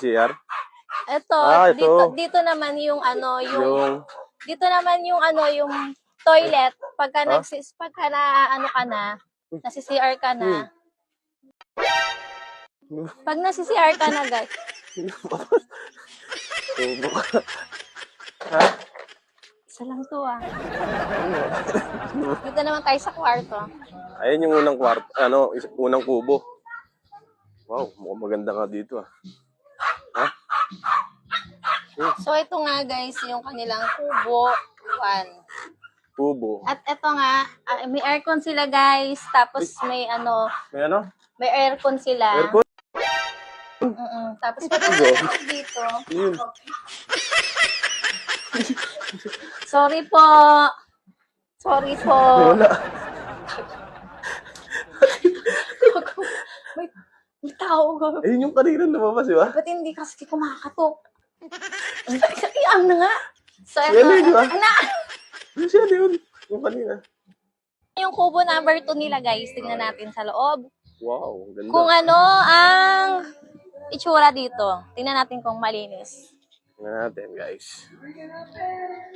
CR? Ito, ito. dito naman yung ano, Yung... dito naman yung ano, yung toilet. Pagka Ha? pagka na ano ka na, nasi-CR ka na. Pag nasi-CR ka na, guys. Tubo ka. Ha? Isa lang to ah. Dito naman tayo sa kwarto. Ayun yung unang kwarto, unang kubo. Wow, mukhang maganda nga dito ah. Ha? So ito nga guys, yung kanilang kubo. Kubo. At ito nga, may aircon sila guys. Tapos may ano, May ano? may aircon sila. Aircon? Tapos pagdating dito. Yun. Sorry po. Sorry po. Wala. May tao ga. Ayun yung kanina lumabas, di ba? Ba't hindi kasi kumakatok? Ang na nga. So, Si ano yun, di ba? Ana! Yung siya yun. Yung kanina. Yung kubo number 2 nila guys. Tingnan natin sa loob. Wow, ganda. Kung ano ang itsura dito. Tingnan natin kung malinis. Tingnan natin, guys.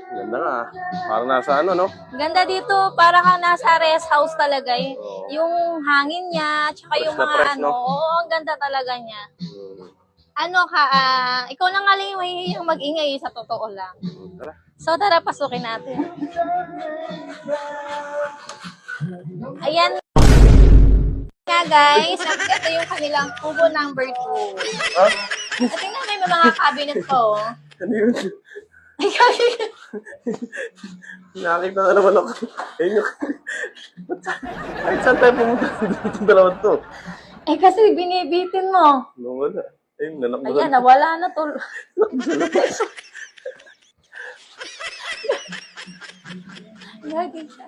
Ganda nga. Parang nasa ano, no? Ganda dito. Para kang nasa rest house talaga. Yung hangin niya, tsaka Fresh yung na mga fresh, ano. no? Oo, ang ganda talaga niya. Ano ka, ikaw na nga lang yung mahihiyang mag-ingay sa totoo lang. Tara. So, tara, pasukin natin. Ayan nga guys, at ito yung kanilang kubo number 2. Ha? At tingnan may mga cabinet po. Ano yun? Nakakita na naman ako. Ayun yung... Ay, saan tayo pumunta dito dalawang to? Eh kasi binibitin mo. Nawala. Ayun, nanak mo. Ayan, nawala na to. Lagi siya.